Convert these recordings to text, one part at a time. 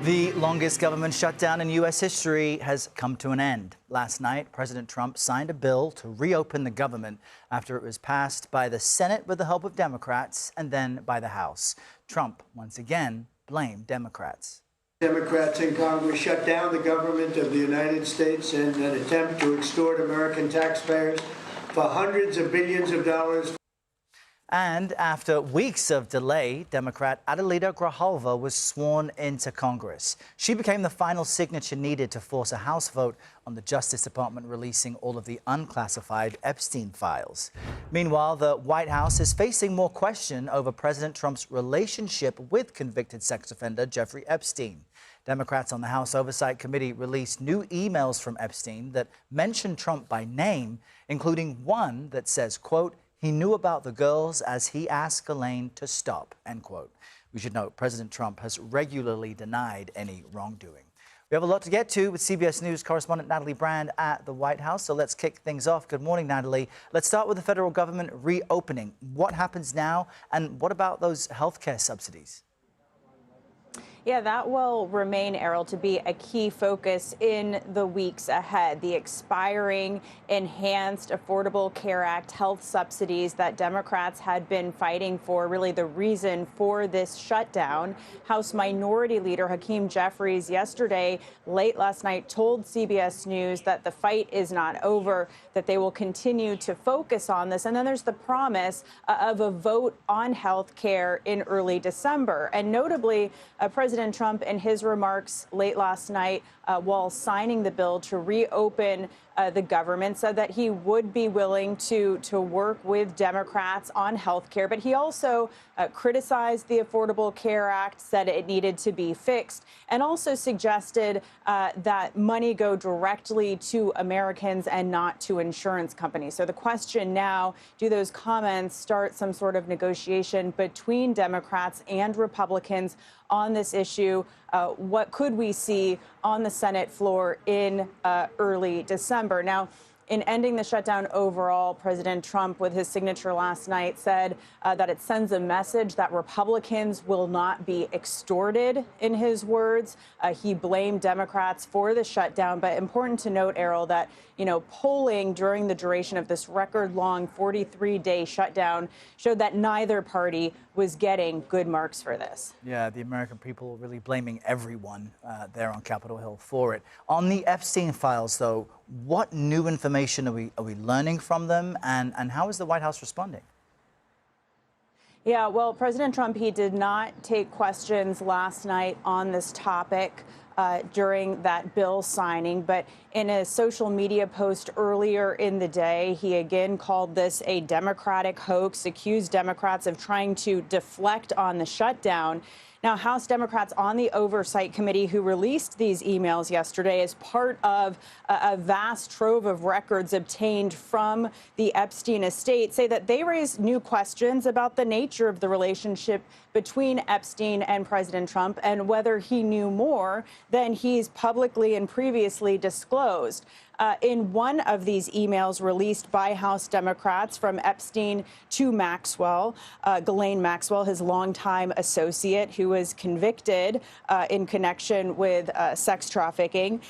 The longest government shutdown in U.S. history has come to an end. Last night, President Trump signed a bill to reopen the government after it was passed by the Senate with the help of Democrats and then by the House. Trump once again blamed Democrats. Democrats in Congress shut down the government of the United States in an attempt to extort American taxpayers for hundreds of billions of dollars. And after weeks of delay, Democrat Adelita Grijalva was sworn into Congress. She became the final signature needed to force a House vote on the Justice Department releasing all of the unclassified Epstein files. Meanwhile, the White House is facing more question over President Trump's relationship with convicted sex offender Jeffrey Epstein. Democrats on the House Oversight Committee released new emails from Epstein that mention Trump by name, including one that says, quote, "He knew about the girls as he asked Ghislaine to stop," end quote. We should note President Trump has regularly denied any wrongdoing. We have a lot to get to with CBS News correspondent Natalie Brand at the White House. So let's kick things off. Good morning, Natalie. Let's start with the federal government reopening. What happens now, and what about those health care subsidies? Yeah, that will remain, Errol, to be a key focus in the weeks ahead. The expiring Enhanced Affordable Care Act health subsidies that Democrats had been fighting for, really the reason for this shutdown. House Minority Leader Hakeem Jeffries yesterday, late last night, told CBS News that the fight is not over, that they will continue to focus on this. And then there's the promise of a vote on health care in early December. And notably, President Trump, in his remarks late last night while signing the bill to reopen the government, said that he would be willing to work with Democrats on health care. But he also criticized the Affordable Care Act, said it needed to be fixed, and also suggested that money go directly to Americans and not to insurance companies. So the question now, do those comments start some sort of negotiation between Democrats and Republicans on this issue? What could we see on the Senate floor in early December? Now, in ending the shutdown overall, President Trump, with his signature last night, said that it sends a message that Republicans will not be extorted, in his words. He blamed Democrats for the shutdown. But important to note, Errol, that, polling during the duration of this record-long 43-day shutdown showed that neither party was getting good marks for this. Yeah, the American people are really blaming everyone there on Capitol Hill for it. On the Epstein files, though, what new information are we learning from them, and how is the White House responding? Yeah, well, President Trump, he did not take questions last night on this topic during that bill signing. But in a social media post earlier in the day, he again called this a Democratic hoax, accused Democrats of trying to deflect on the shutdown. Now, House Democrats on the Oversight Committee, who released these emails yesterday as part of a vast trove of records obtained from the Epstein estate, say that they raised new questions about the nature of the relationship between Epstein and President Trump and whether he knew more than he's publicly and previously disclosed. In one of these emails released by House Democrats from Epstein to Maxwell, Ghislaine Maxwell, his longtime associate who was convicted in connection with sex trafficking,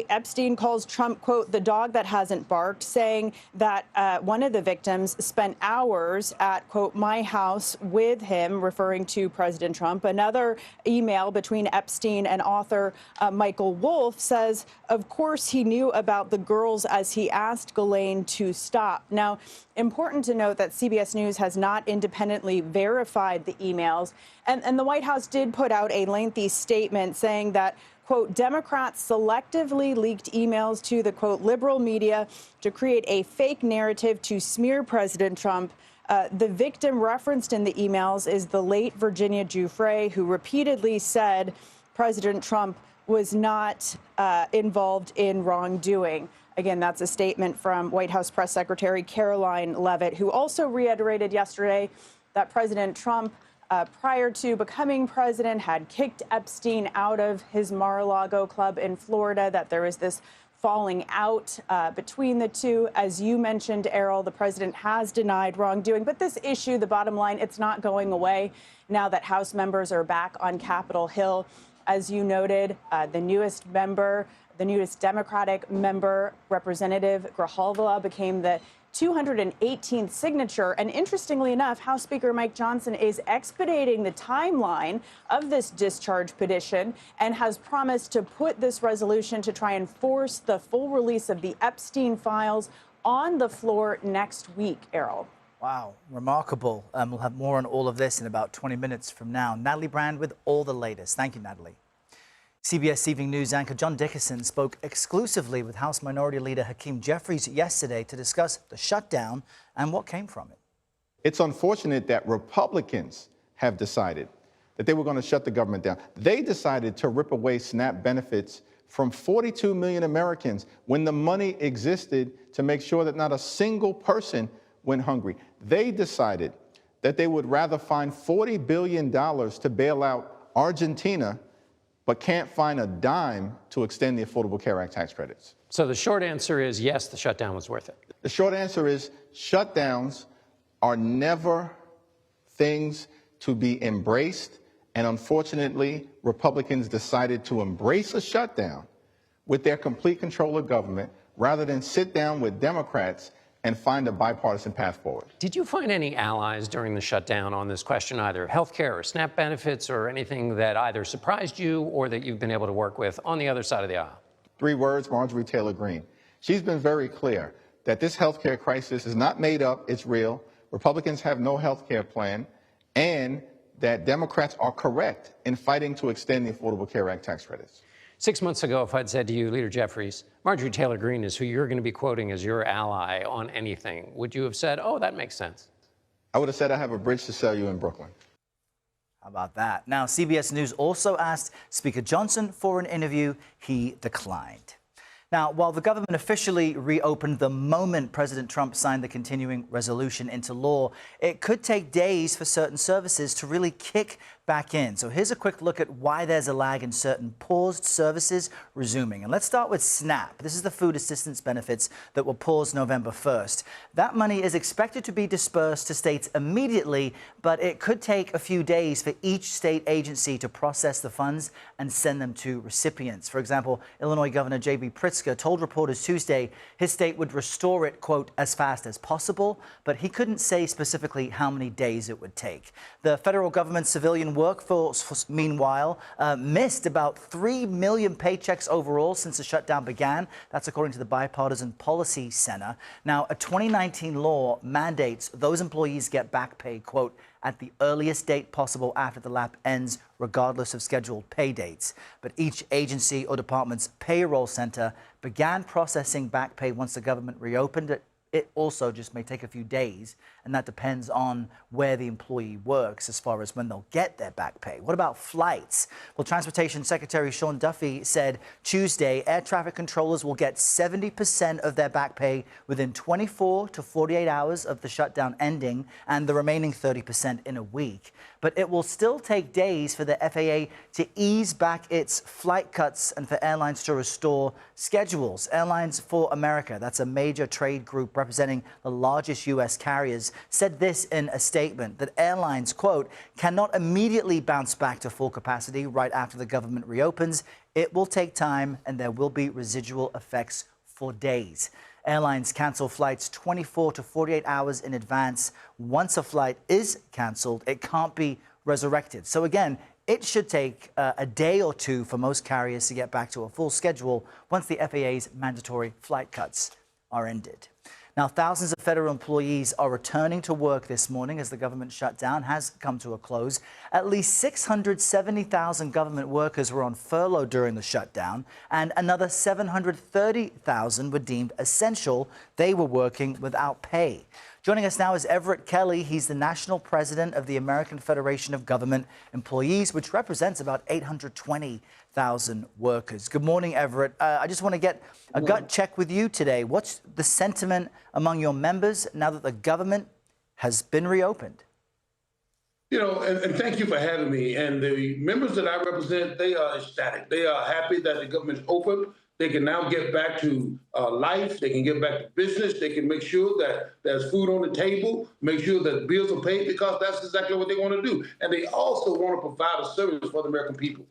Epstein calls Trump, quote, "the dog that hasn't barked," saying that one of the victims spent hours at, quote, "my house" with him, referring to President Trump. Another email between Epstein and author Michael Wolff says, of course, he knew about the girls as he asked Ghislaine to stop. Now, important to note that CBS News has not independently verified the emails. And the White House did put out a lengthy statement saying that, quote, "Democrats selectively leaked emails to the, quote, liberal media to create a fake narrative to smear President Trump." The victim referenced in the emails is the late Virginia Giuffre, who repeatedly said President Trump was not involved in wrongdoing. Again, that's a statement from White House Press Secretary Caroline Leavitt, who also reiterated yesterday that President Trump, prior to becoming president, had kicked Epstein out of his Mar-a-Lago club in Florida, that there was this falling out between the two. As you mentioned, Errol, the president has denied wrongdoing. But this issue, the bottom line, it's not going away now that House members are back on Capitol Hill. as you noted, the newest Democratic member, Representative Grijalva, became the 218th signature. And interestingly enough, House Speaker Mike Johnson is expediting the timeline of this discharge petition and has promised to put this resolution to try and force the full release of the Epstein files on the floor next week, Errol. Wow, remarkable. We'll have more on all of this in about 20 minutes from now. Natalie Brand with all the latest. Thank you, Natalie. CBS Evening News anchor John Dickerson spoke exclusively with House Minority Leader Hakeem Jeffries yesterday to discuss the shutdown and what came from it. It's unfortunate that Republicans have decided that they were going to shut the government down. They decided to rip away SNAP benefits from 42 million Americans when the money existed to make sure that not a single person went hungry. They decided that they would rather find $40 billion to bail out Argentina, but can't find a dime to extend the Affordable Care Act tax credits. So the short answer is yes, the shutdown was worth it. The short answer is shutdowns are never things to be embraced. And unfortunately, Republicans decided to embrace a shutdown with their complete control of government rather than sit down with Democrats and find a bipartisan path forward. Did you find any allies during the shutdown on this question, either health care or SNAP benefits or anything that either surprised you or that you've been able to work with on the other side of the aisle? 3 words, Marjorie Taylor Greene. She's been very clear that this health care crisis is not made up, it's real. Republicans have no health care plan, and that Democrats are correct in fighting to extend the Affordable Care Act tax credits. 6 months ago, if I'd said to you, Leader Jeffries, Marjorie Taylor Greene is who you're going to be quoting as your ally on anything, would you have said, oh, that makes sense? I would have said I have a bridge to sell you in Brooklyn. How about that? Now, CBS News also asked Speaker Johnson for an interview. He declined. Now, while the government officially reopened the moment President Trump signed the continuing resolution into law, it could take days for certain services to really kick back in. So here's a quick look at why there's a lag in certain paused services resuming. And let's start with SNAP. This is the food assistance benefits that were paused November 1st. That money is expected to be dispersed to states immediately, but it could take a few days for each state agency to process the funds and send them to recipients. For example, Illinois Governor J.B. Pritzker told reporters Tuesday his state would restore it, quote, as fast as possible, but he couldn't say specifically how many days it would take. The federal government civilian workforce, meanwhile, missed about 3 million paychecks overall since the shutdown began. That's according to the Bipartisan Policy Center. Now, a 2019 law mandates those employees get back pay, quote, at the earliest date possible after the lap ends, regardless of scheduled pay dates. But each agency or department's payroll center began processing back pay once the government reopened it. It also just may take a few days, and that depends on where the employee works as far as when they'll get their back pay. What about flights? Well, Transportation Secretary Sean Duffy said Tuesday air traffic controllers will get 70% of their back pay within 24 to 48 hours of the shutdown ending, and the remaining 30% in a week. But it will still take days for the FAA to ease back its flight cuts and for airlines to restore schedules. Airlines for America, that's a major trade group representing the largest U.S. carriers, said this in a statement, that airlines, quote, cannot immediately bounce back to full capacity right after the government reopens. It will take time, and there will be residual effects for days. Airlines cancel flights 24 to 48 hours in advance. Once a flight is canceled, it can't be resurrected. So again, it should take a day or two for most carriers to get back to a full schedule once the FAA's mandatory flight cuts are ended. Now, thousands of federal employees are returning to work this morning as the government shutdown has come to a close. At least 670,000 government workers were on furlough during the shutdown, and another 730,000 were deemed essential. They were working without pay. Joining us now is Everett Kelley. He's the national president of the American Federation of Government Employees, which represents about 820,000 workers. Good morning, Everett. I just want to get a gut check with you today. What's the sentiment among your members now that the government has been reopened? You know, and thank you for having me. And the members that I represent, they are ecstatic. They are happy that the government's open. They can now get back to life. They can get back to business. They can make sure that there's food on the table, make sure that bills are paid, because that's exactly what they want to do. And they also want to provide a service for the American people.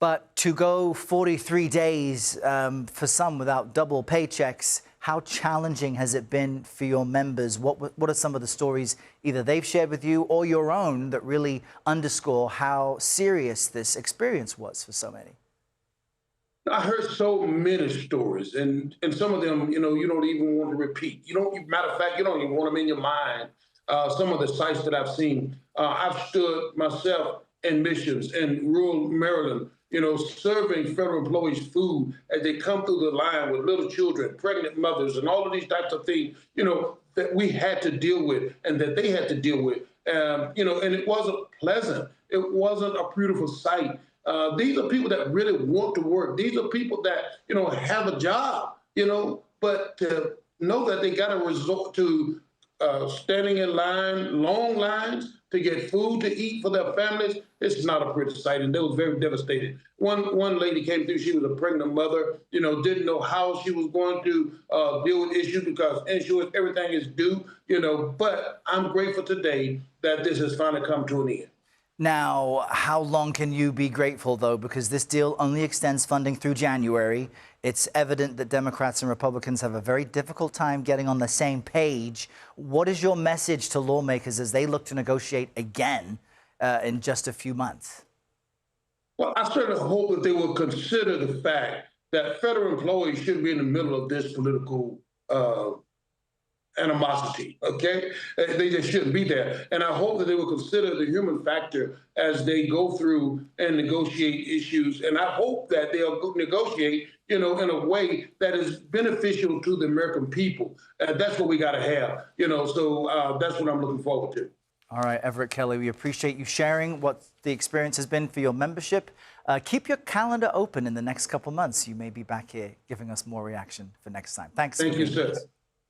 But to go 43 days for some without double paychecks, how challenging has it been for your members? What are some of the stories either they've shared with you or your own that really underscore how serious this experience was for so many? I heard so many stories, and some of them, you don't even want to repeat. You don't, matter of fact, you don't even want them in your mind. Some of the sites that I've seen, I've stood myself in missions in rural Maryland, serving federal employees food as they come through the line with little children, pregnant mothers, and all of these types of things, that we had to deal with and that they had to deal with. And it wasn't pleasant. It wasn't a beautiful sight. These are people that really want to work. These are people that, have a job, but to know that they got to resort to standing in line, long lines to get food to eat for their families, it's not a pretty sight, and they was very devastated. One lady came through, she was a pregnant mother, didn't know how she was going to deal with issues because insurance, everything is due, but I'm grateful today that this has finally come to an end. Now, how long can you be grateful, though? Because this deal only extends funding through January. It's evident that Democrats and Republicans have a very difficult time getting on the same page. What is your message to lawmakers as they look to negotiate again in just a few months? Well, I certainly hope that they will consider the fact that federal employees shouldn't be in the middle of this political animosity, okay? They just shouldn't be there. And I hope that they will consider the human factor as they go through and negotiate issues. And I hope that they'll negotiate, in a way that is beneficial to the American people. That's what we got to have, so that's what I'm looking forward to. All right, Everett Kelley, we appreciate you sharing what the experience has been for your membership. Keep your calendar open in the next couple months. You may be back here giving us more reaction for next time. Thanks. Thank you, sir.